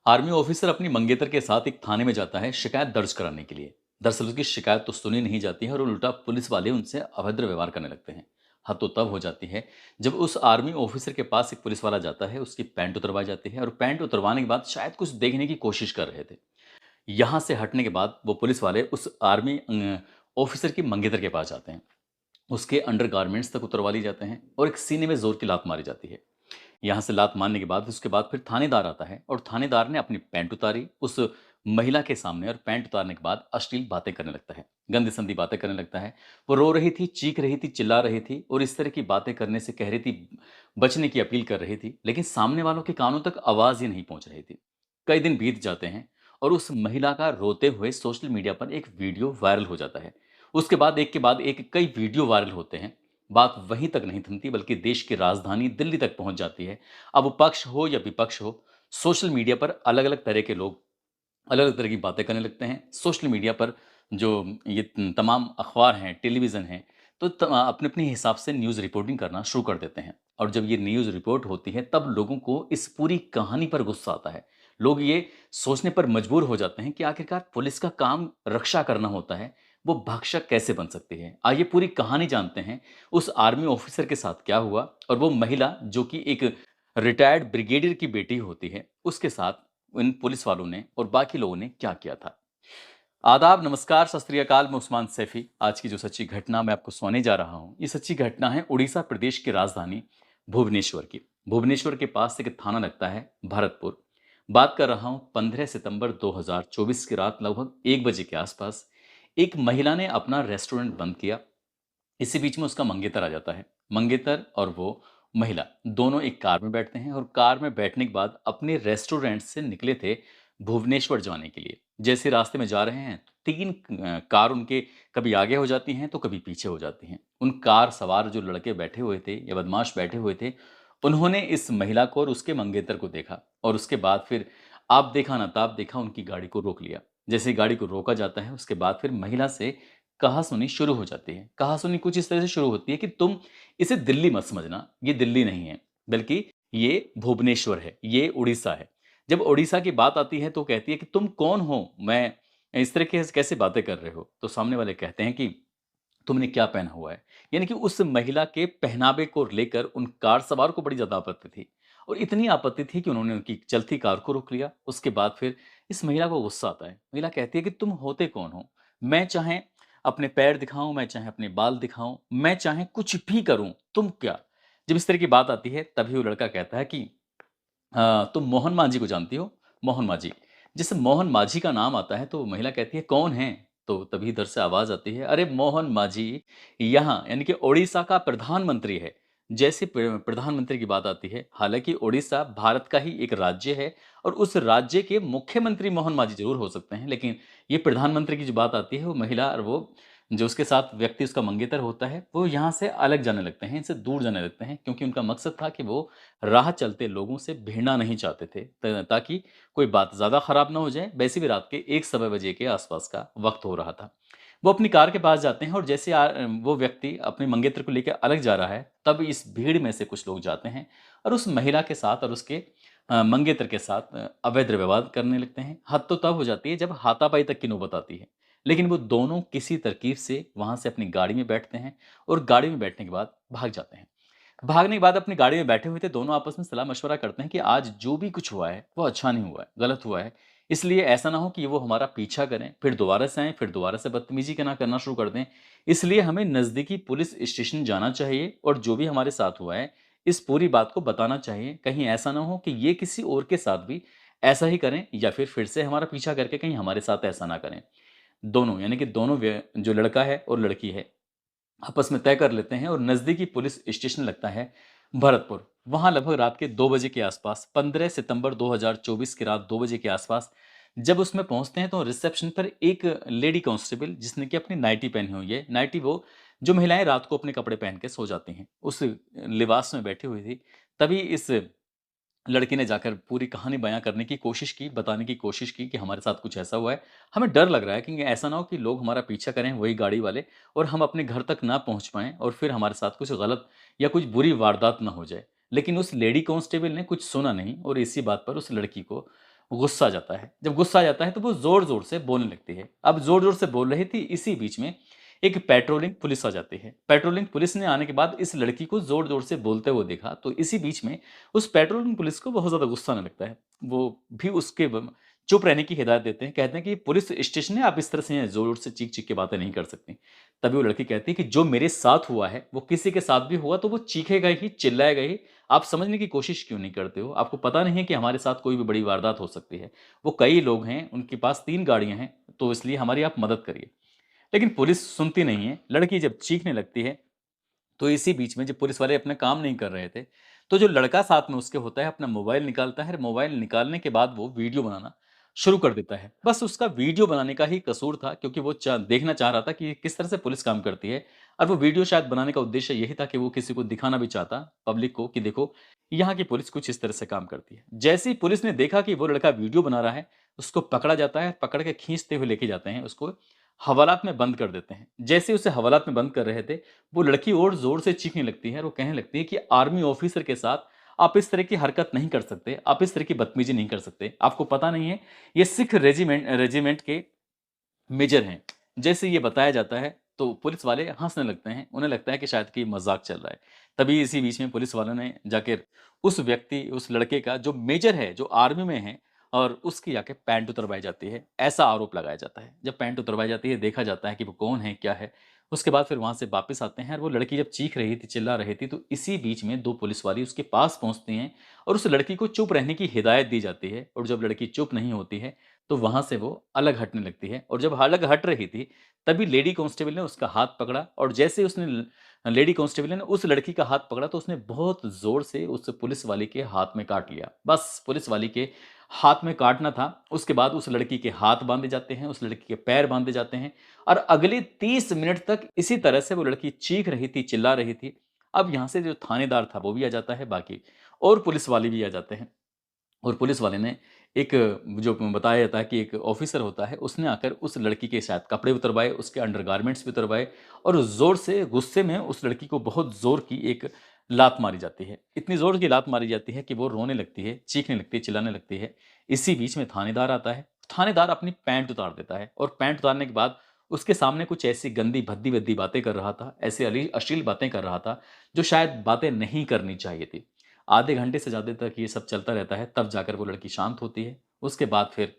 Army officer अपनी मंगेतर के साथ एक थाने में जाता है शिकायत दर्ज कराने के लिए। दरअसल उसकी शिकायत तो सुनी नहीं जाती है और उल्टा पुलिस वाले उनसे अभद्र व्यवहार करने लगते हैं। हद तो तब हो जाती है जब उस आर्मी ऑफिसर के पास एक पुलिस वाला जाता है, उसकी पैंट उतरवाई जाती है और पैंट उतरवाने के बाद शायद कुछ देखने की कोशिश कर रहे थे। यहाँ से हटने के बाद वो पुलिस वाले उस आर्मी ऑफिसर की मंगेतर के पास जाते हैं। उसके अंडरगारमेंट्स तक उतरवा ली जाते हैं और एक सीने में जोर की लात मारी जाती है। यहाँ से लात मारने के बाद उसके बाद फिर थानेदार आता है और थानेदार ने अपनी पैंट उतारी उस महिला के सामने और पैंट उतारने के बाद अश्लील बातें करने लगता है, गंदी संदी बातें करने लगता है। वो रो रही थी, चीख रही थी, चिल्ला रही थी और इस तरह की बातें करने से कह रही थी, बचने की अपील कर रही थी, लेकिन सामने वालों के कानों तक आवाज ही नहीं पहुंच रही थी। कई दिन बीत जाते हैं और उस महिला का रोते हुए सोशल मीडिया पर एक वीडियो वायरल हो जाता है। उसके बाद एक के बाद एक कई वीडियो वायरल होते हैं। बात वहीं तक नहीं थमती बल्कि देश की राजधानी दिल्ली तक पहुंच जाती है। अब पक्ष हो या विपक्ष हो, सोशल मीडिया पर अलग अलग तरह के लोग अलग अलग तरह की बातें करने लगते हैं। सोशल मीडिया पर जो ये तमाम अखबार हैं, टेलीविज़न हैं, तो अपने अपने हिसाब से न्यूज़ रिपोर्टिंग करना शुरू कर देते हैं। और जब ये न्यूज़ रिपोर्ट होती है तब लोगों को इस पूरी कहानी पर गुस्सा आता है। लोग ये सोचने पर मजबूर हो जाते हैं कि आखिरकार पुलिस का काम रक्षा करना होता है, वो भक्षक कैसे बन सकती है। आइए पूरी कहानी जानते हैं, उस आर्मी ऑफिसर के साथ क्या हुआ और वो महिला जो कि एक रिटायर्ड ब्रिगेडियर की बेटी होती है, उसके साथ इन पुलिस वालों ने और बाकी लोगों ने क्या किया था। आदाब, नमस्कार, सत श्री अकाल। मैं उस्मान सैफी। आज की जो सच्ची घटना मैं आपको सुनाने जा रहा हूँ, ये सच्ची घटना है उड़ीसा प्रदेश की राजधानी भुवनेश्वर की। भुवनेश्वर के पास एक थाना लगता है भरतपुर। बात कर रहा हूँ 15 सितंबर 2024 की रात लगभग 1 बजे के आसपास। एक महिला ने अपना रेस्टोरेंट बंद किया। इसी बीच में उसका मंगेतर आ जाता है। मंगेतर और वो महिला दोनों एक कार में बैठते हैं और कार में बैठने के बाद अपने रेस्टोरेंट से निकले थे भुवनेश्वर जाने के लिए। जैसे रास्ते में जा रहे हैं तो 3 कार उनके कभी आगे हो जाती हैं तो कभी पीछे हो जाती हैं। उन कार सवार जो लड़के बैठे हुए थे या बदमाश बैठे हुए थे, उन्होंने इस महिला को और उसके मंगेतर को देखा और उसके बाद फिर आप देखा ना ताप देखा, उनकी गाड़ी को रोक लिया। जैसे ही गाड़ी को रोका जाता है उसके बाद फिर महिला से कहा-सुनी शुरू हो जाती है। कहा-सुनी कुछ इस तरह से शुरू होती है कि तुम इसे दिल्ली मत समझना, ये दिल्ली नहीं है, बल्कि ये भुवनेश्वर है, ये उड़ीसा है। जब उड़ीसा की बात आती है तो कहती है कि तुम कौन हो? मैं इस तरह के कैसे बातें कर रहे हो? तो सामने वाले कहते हैं कि तुमने क्या पहना हुआ है? यानी कि उस महिला के पहनावे को लेकर उन कार सवार को बड़ी ज़्यादा आपत्ति थी और इतनी आपत्ति थी कि उन्होंने उनकी चलती कार को रोक लिया। उसके बाद फिर इस महिला को गुस्सा आता है। महिला कहती है कि तुम होते कौन हो? मैं चाहे अपने पैर दिखाऊँ, मैं चाहे अपने बाल दिखाऊँ, मैं चाहे कुछ भी करूँ, तुम क्या? जब इस तरह की बात आती है तभी वो लड़का कहता है कि तुम मोहन मांझी को जानती हो? मोहन मांझी। जैसे मोहन मांझी का नाम आता है तो महिला कहती है कौन है? तो तभी इधर से आवाज़ आती है, अरे मोहन मांझी यहाँ यानी कि ओडिशा का प्रधानमंत्री है। जैसे प्रधानमंत्री की बात आती है, हालाँकि ओडिशा भारत का ही एक राज्य है और उस राज्य के मुख्यमंत्री मोहन मांझी ज़रूर हो सकते हैं, लेकिन ये प्रधानमंत्री की जो बात आती है वो महिला और वो जो उसके साथ व्यक्ति उसका मंगेतर होता है, वो यहाँ से अलग जाने लगते हैं, इनसे दूर जाने लगते हैं क्योंकि उनका मकसद था कि वो राह चलते लोगों से भिड़ना नहीं चाहते थे ताकि कोई बात ज़्यादा ख़राब ना हो जाए। वैसे भी रात के 1 सवा बजे के आसपास का वक्त हो रहा था। वो अपनी कार के पास जाते हैं और जैसे वो व्यक्ति अपने मंगेतर को लेकर अलग जा रहा है, तब इस भीड़ में से कुछ लोग जाते हैं और उस महिला के साथ और उसके मंगेतर के साथ अवैध व्यवहार करने लगते हैं। हद तो तब हो जाती है जब हाथापाई तक की नौबत आती है। लेकिन वो दोनों किसी तरकीब से वहाँ से अपनी गाड़ी में बैठते हैं और गाड़ी में बैठने के बाद भाग जाते हैं। भागने के बाद अपनी गाड़ी में बैठे हुए थे, दोनों आपस में सलाह-मशवरा करते हैं कि आज जो भी कुछ हुआ है, वो अच्छा नहीं हुआ है, गलत हुआ है। इसलिए ऐसा ना हो कि वो हमारा पीछा करें, फिर दोबारा से आएँ, फिर दोबारा से बदतमीज़ी करना शुरू कर दें। इसलिए हमें नज़दीकी पुलिस स्टेशन जाना चाहिए और जो भी हमारे साथ हुआ है, इस पूरी बात को बताना चाहिए। कहीं ऐसा ना हो कि ये किसी और के साथ भी ऐसा ही करें या फिर से हमारा पीछा करके कहीं हमारे साथ ऐसा ना करें। दोनों यानी कि दोनों जो लड़का है और लड़की है, आपस में तय कर लेते हैं और नज़दीकी पुलिस स्टेशन लगता है भरतपुर। वहाँ लगभग रात के 2 बजे के आसपास 15 सितंबर 2024 की रात 2 बजे के आसपास जब उसमें पहुँचते हैं तो रिसेप्शन पर एक लेडी कांस्टेबल जिसने कि अपनी नाइटी पहनी हुई है। नाइटी वो जो महिलाएँ रात को अपने कपड़े पहन के सो जाती हैं, उस लिबास में बैठी हुई थी। तभी इस लड़की ने जाकर पूरी कहानी बयाँ करने की कोशिश की, बताने की कोशिश की कि हमारे साथ कुछ ऐसा हुआ है। हमें डर लग रहा है कि ऐसा ना हो कि लोग हमारा पीछा करें, वही गाड़ी वाले, और हम अपने घर तक ना पहुँच पाएँ और फिर हमारे साथ कुछ गलत या कुछ बुरी वारदात ना हो जाए। लेकिन उस लेडी कांस्टेबल ने कुछ सुना नहीं और इसी बात पर उस लड़की को गुस्सा आ जाता है। जब गुस्सा आ जाता है तो वो ज़ोर-ज़ोर से बोलने लगती है। अब ज़ोर-ज़ोर से बोल रही थी, इसी बीच में एक पेट्रोलिंग पुलिस आ जाती है। पेट्रोलिंग पुलिस ने आने के बाद इस लड़की को ज़ोर-ज़ोर से बोलते हुए देखा, तो इसी बीच में उस पेट्रोलिंग पुलिस को बहुत ज़्यादा गुस्सा आने लगता है। वो भी उसके ब चुप रहने की हिदायत देते हैं, कहते हैं कि पुलिस स्टेशन है, आप इस तरह से ज़ोर से चीख-चीख के बातें नहीं कर सकती। तभी वो लड़की कहती है कि जो मेरे साथ हुआ है, वो किसी के साथ भी हुआ तो वो चीखेगा ही, चिल्लाएगा ही। आप समझने की कोशिश क्यों नहीं करते हो? आपको पता नहीं है कि हमारे साथ कोई भी बड़ी वारदात हो सकती है। वो कई लोग हैं, उनके पास 3 गाड़ियाँ हैं, तो इसलिए हमारी आप मदद करिए। लेकिन पुलिस सुनती नहीं है। लड़की जब चीखने लगती है, तो इसी बीच में जब पुलिस वाले अपना काम नहीं कर रहे थे, तो जो लड़का साथ में उसके होता है, अपना मोबाइल निकालता है और मोबाइल निकालने के बाद वो वीडियो बनाना शुरू कर देता है। बस उसका वीडियो बनाने का ही कसूर था, क्योंकि वो देखना चाह रहा था कि किस तरह से पुलिस काम करती है। और वो वीडियो शायद बनाने का उद्देश्य यही था कि वो किसी को दिखाना भी चाहता, पब्लिक को, कि देखो यहाँ की पुलिस कुछ इस तरह से काम करती है। जैसे ही पुलिस ने देखा कि वो लड़का वीडियो बना रहा है, उसको पकड़ा जाता है, पकड़ के खींचते हुए लेके जाते हैं, उसको हवालात में बंद कर देते हैं। जैसे ही उसे हवालात में बंद कर रहे थे, वो लड़की और ज़ोर से चीखने लगती है और वो कहने लगती है कि आर्मी ऑफिसर के साथ आप इस तरह की हरकत नहीं कर सकते, आप इस तरह की बदतमीज़ी नहीं कर सकते। आपको पता नहीं है, ये सिख रेजिमेंट रेजिमेंट के मेजर हैं। जैसे ये बताया जाता है, तो पुलिस वाले हँसने लगते हैं। उन्हें लगता है कि शायद कि मज़ाक चल रहा है। तभी इसी बीच में पुलिस वालों ने जाकर उस व्यक्ति, उस लड़के का जो मेजर है, जो आर्मी में है, और उसकी जाके पैंट उतरवाई जाती है। ऐसा आरोप लगाया जाता है। जब पैंट उतरवाई जाती है, देखा जाता है कि वो कौन है, क्या है। उसके बाद फिर वहाँ से वापस आते हैं और वो लड़की जब चीख रही थी, चिल्ला रही थी, तो इसी बीच में 2 पुलिस वाली उसके पास पहुँचती हैं और उस लड़की को चुप रहने की हिदायत दी जाती है। और जब लड़की चुप नहीं होती है, तो वहाँ से वो अलग हटने लगती है। और जब अलग हट रही थी, तभी लेडी कांस्टेबल ने उसका हाथ पकड़ा और जैसे ही उसने लेडी कांस्टेबल ने उस लड़की का हाथ पकड़ा, तो उसने बहुत ज़ोर से उस पुलिस वाले के हाथ में काट लिया। बस पुलिस वाली के हाथ में काटना था, उसके बाद उस लड़की के हाथ बाँधे जाते हैं, उस लड़की के पैर बाँधे जाते हैं और अगले 30 मिनट तक इसी तरह से वो लड़की चीख रही थी, चिल्ला रही थी। अब यहाँ से जो थानेदार था, वो भी आ जाता है, बाकी और पुलिस वाले भी आ जाते हैं। और पुलिस वाले ने एक, जो बताया जाता है कि एक ऑफिसर होता है, उसने आकर उस लड़की के शायद कपड़े उतरवाए, उसके अंडरगारमेंट्स भी उतरवाए और ज़ोर से, गुस्से में उस लड़की को बहुत ज़ोर की एक लात मारी जाती है। इतनी ज़ोर की लात मारी जाती है कि वो रोने लगती है, चीखने लगती है, चिल्लाने लगती है। इसी बीच में थानेदार आता है। थानेदार अपनी पैंट उतार देता है और पैंट उतारने के बाद उसके सामने कुछ ऐसी गंदी, भद्दी-वद्दी बातें कर रहा था, ऐसी अश्लील बातें कर रहा था, जो शायद बातें नहीं करनी चाहिए थी। आधे घंटे से ज़्यादा तक ये सब चलता रहता है, तब जाकर वो लड़की शांत होती है। उसके बाद फिर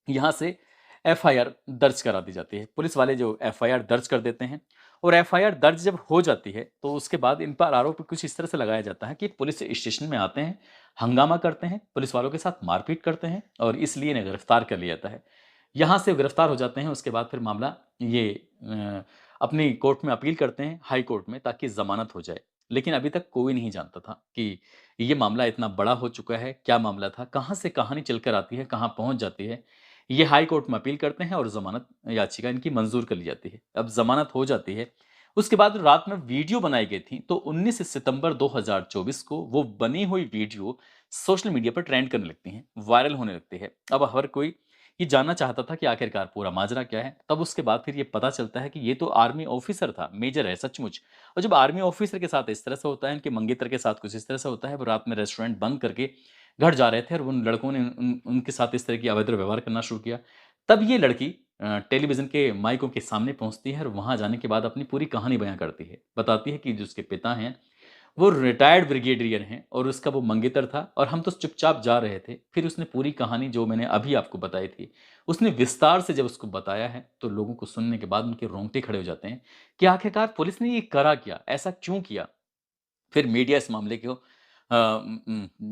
यहाँ से एफआईआर दर्ज करा दी जाती है। पुलिस वाले जो एफआईआर दर्ज कर देते हैं और एफआईआर दर्ज जब हो जाती है, तो उसके बाद इन पर आरोप कुछ इस तरह से लगाया जाता है कि पुलिस स्टेशन में आते हैं, हंगामा करते हैं, पुलिस वालों के साथ मारपीट करते हैं और इसलिए इन्हें गिरफ्तार कर लिया जाता है। यहाँ से गिरफ्तार हो जाते हैं, उसके बाद फिर मामला ये अपनी कोर्ट में अपील करते हैं, हाई कोर्ट में, ताकि ज़मानत हो जाए। लेकिन अभी तक कोई नहीं जानता था कि ये मामला इतना बड़ा हो चुका है, क्या मामला था, कहाँ से कहानी चलकर आती है, कहाँ पहुँच जाती है। ये हाई कोर्ट में अपील करते हैं और ज़मानत याचिका इनकी मंज़ूर कर ली जाती है। अब ज़मानत हो जाती है, उसके बाद रात में वीडियो बनाई गई थी, तो 19 सितंबर 2024 को वो बनी हुई वीडियो सोशल मीडिया पर ट्रेंड करने लगती हैं, वायरल होने लगती है। अब हर कोई ये जानना चाहता था कि आखिरकार पूरा माजरा क्या है। तब उसके बाद फिर ये पता चलता है कि ये तो आर्मी ऑफिसर था, मेजर है सचमुच। और जब आर्मी ऑफिसर के साथ इस तरह से होता है, इनके मंगेतर के साथ कुछ इस तरह से होता है, वो रात में रेस्टोरेंट बंद करके घर जा रहे थे और उन लड़कों ने उनके साथ इस तरह की अभद्र व्यवहार करना शुरू किया। तब ये लड़की टेलीविज़न के माइकों के सामने पहुँचती है और वहाँ जाने के बाद अपनी पूरी कहानी बयाँ करती है। बताती है कि जो उसके पिता हैं, वो रिटायर्ड ब्रिगेडियर हैं और उसका वो मंगेतर था और हम तो चुपचाप जा रहे थे। फिर उसने पूरी कहानी, जो मैंने अभी आपको बताई थी, उसने विस्तार से जब उसको बताया है, तो लोगों को सुनने के बाद उनके रोंगटे खड़े हो जाते हैं कि आखिरकार पुलिस ने ये करा क्या? ऐसा क्यों किया? फिर मीडिया इस मामले को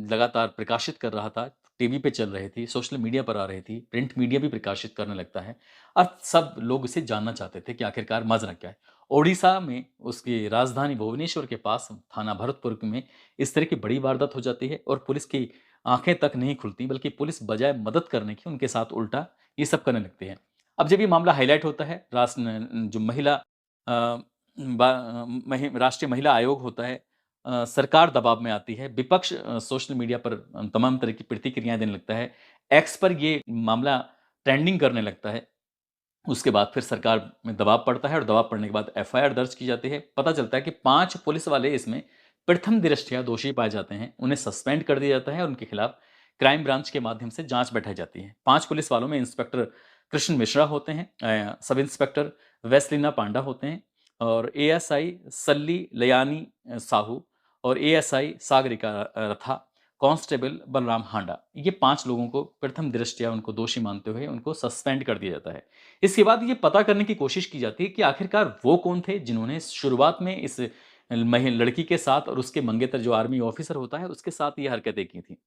लगातार प्रकाशित कर रहा था। टीवी पे चल रही थी, सोशल मीडिया पर आ रही थी, प्रिंट मीडिया भी प्रकाशित करने लगता है और सब लोग इसे जानना चाहते थे कि आखिरकार माजरा क्या है। ओडिशा में उसकी राजधानी भुवनेश्वर के पास थाना भरतपुर में इस तरह की बड़ी वारदात हो जाती है और पुलिस की आँखें तक नहीं खुलती, बल्कि पुलिस बजाय मदद करने की उनके साथ उल्टा ये सब करने लगती है। अब जब ये मामला हाइलाइट होता है, जो महिला राष्ट्रीय महिला आयोग होता है, सरकार दबाव में आती है, विपक्ष सोशल मीडिया पर तमाम तरह की प्रतिक्रियाएँ देने लगता है। एक्स पर ये मामला ट्रेंडिंग करने लगता है। उसके बाद फिर सरकार में दबाव पड़ता है और दबाव पड़ने के बाद एफआईआर दर्ज की जाती है। पता चलता है कि 5 पुलिस वाले इसमें प्रथम दृष्टया दोषी पाए जाते हैं। उन्हें सस्पेंड कर दिया जाता है और उनके खिलाफ क्राइम ब्रांच के माध्यम से जांच बैठाई जाती है। 5 पुलिस वालों में इंस्पेक्टर कृष्ण मिश्रा होते हैं, सब इंस्पेक्टर वेस्लिना पांडा होते हैं और एएसआई सल्ली लयानी साहू और एएसआई सागरिका रथा, कांस्टेबल बलराम हांडा। ये 5 लोगों को प्रथम दृष्टया उनको दोषी मानते हुए उनको सस्पेंड कर दिया जाता है। इसके बाद ये पता करने की कोशिश की जाती है कि आखिरकार वो कौन थे जिन्होंने शुरुआत में इस लड़की के साथ और उसके मंगेतर जो आर्मी ऑफिसर होता है उसके साथ ये हरकतें की थी।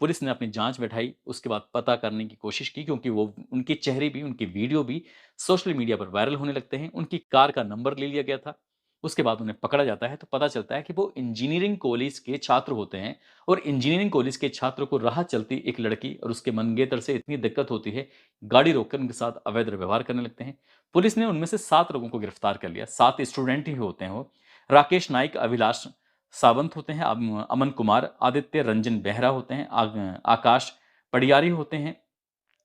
पुलिस ने अपनी जांच बैठाई, उसके बाद पता करने की कोशिश की क्योंकि वो उनके चेहरे भी, उनकी वीडियो भी सोशल मीडिया पर वायरल होने लगते हैं। उनकी कार का नंबर ले लिया गया था। उसके बाद उन्हें पकड़ा जाता है तो पता चलता है कि वो इंजीनियरिंग कॉलेज के छात्र होते हैं और इंजीनियरिंग कॉलेज के छात्रों को राह चलती एक लड़की और उसके मंगेतर से इतनी दिक्कत होती है, गाड़ी रोककर उनके साथ अवैध व्यवहार करने लगते हैं। पुलिस ने उनमें से 7 लोगों को गिरफ्तार कर लिया। 7 स्टूडेंट ही होते हैं वो। राकेश नाइक, अभिलाष सावंत होते हैं, अमन कुमार, आदित्य रंजन बेहरा होते हैं, आकाश पडियारी होते हैं,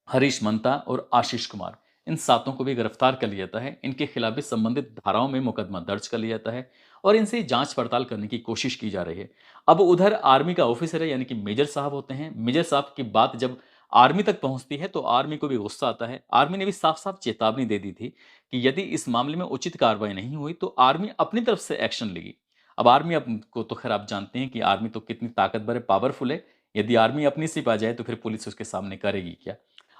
हरीश मंता और आशीष कुमार। इन सातों को भी गिरफ्तार कर लिया जाता है। इनके खिलाफ भी संबंधित धाराओं में मुकदमा दर्ज कर लिया जाता है और इनसे जांच पड़ताल करने की कोशिश की जा रही है। अब उधर आर्मी का ऑफिसर है यानी कि मेजर साहब होते हैं। मेजर साहब की बात जब आर्मी तक पहुंचती है तो आर्मी को भी गुस्सा आता है। आर्मी ने भी साफ साफ चेतावनी दे दी थी कि यदि इस मामले में उचित कार्रवाई नहीं हुई तो आर्मी अपनी तरफ से एक्शन लेगी। अब आर्मी अब को तो खैर आप जानते हैं कि आर्मी तो कितनी ताकतवर है, पावरफुल है। यदि आर्मी अपनी सिप आ जाए तो फिर पुलिस उसके सामने करेगी क्या।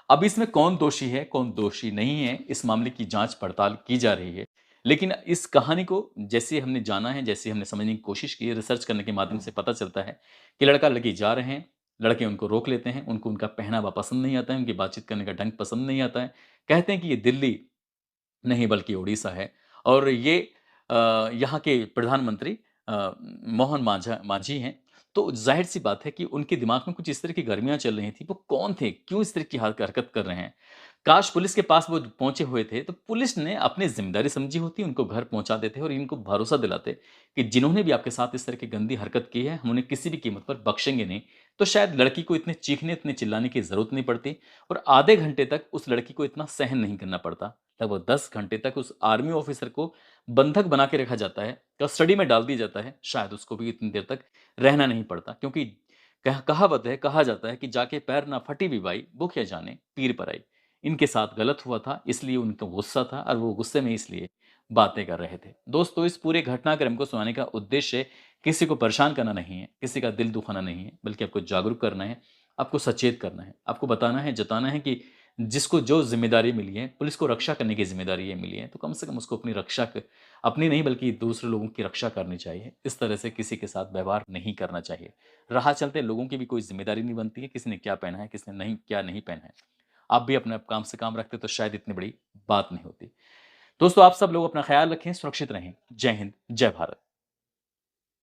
अब इसमें कौन दोषी है, कौन दोषी नहीं है, इस मामले की जाँच-पड़ताल की जा रही है। लेकिन इस कहानी को जैसे हमने जाना है, जैसे हमने समझने की कोशिश की है, रिसर्च करने के माध्यम से पता चलता है कि लड़का-लड़की जा रहे हैं, लड़के उनको रोक लेते हैं, उनको उनका पहनावा पसंद नहीं आता है, उनकी बातचीत करने का ढंग पसंद नहीं आता है। कहते हैं कि ये दिल्ली नहीं बल्कि उड़ीसा है और ये यहाँ के प्रधानमंत्री मोहन मांझी हैं। तो ज़ाहिर-सी बात है कि उनके दिमाग में कुछ इस तरह की गर्मियाँ चल रही थी। वो कौन थे? क्यों इस तरह की हरकत कर रहे हैं? काश पुलिस के पास वो पहुँचे हुए थे, तो पुलिस ने अपनी ज़िम्मेदारी समझी होती, उनको घर पहुँचा देते और इनको भरोसा दिलाते कि जिन्होंने भी आपके साथ इस तरह की गंदी हरकत की है, हम उन्हें किसी भी कीमत पर बख्शेंगे नहीं। तो शायद लड़की को इतने चीखने, इतने चिल्लाने की ज़रूरत नहीं पड़ती और आधे घंटे तक उस लड़की को इतना सहन नहीं करना पड़ता। लगभग 10 घंटे तक उस आर्मी ऑफिसर को बंधक बना के रखा जाता है, कस्टडी में डाल दिया जाता है, शायद उसको भी इतनी देर तक रहना नहीं पड़ता क्योंकि कहावत है, कहा जाता है कि जाके पैर ना फटी भी बाई, भूख जाने पीर पर आई। इनके साथ गलत हुआ था, इसलिए उनको गुस्सा था और वो गुस्से में इसलिए बातें कर रहे थे। दोस्तों, इस पूरे घटनाक्रम को सुनाने का उद्देश्य किसी को परेशान करना नहीं है, किसी का दिल दुखाना नहीं है, बल्कि आपको जागरूक करना है, आपको सचेत करना है, आपको बताना है, जताना है कि जिसको जो ज़िम्मेदारी मिली है, पुलिस को रक्षा करने की ज़िम्मेदारी ये मिली है, तो कम से कम उसको अपनी रक्षा क अपनी नहीं बल्कि दूसरे लोगों की रक्षा करनी चाहिए। इस तरह से किसी के साथ व्यवहार नहीं करना चाहिए। राह चलते लोगों की भी कोई ज़िम्मेदारी नहीं बनती है, किसी ने क्या पहना है, किसने नहीं क्या नहीं पहना है। आप भी अपने काम से काम रखते तो शायद इतनी बड़ी बात नहीं होती। दोस्तों, आप सब लोग अपना ख़्याल रखें, सुरक्षित रहें। जय हिंद, जय भारत।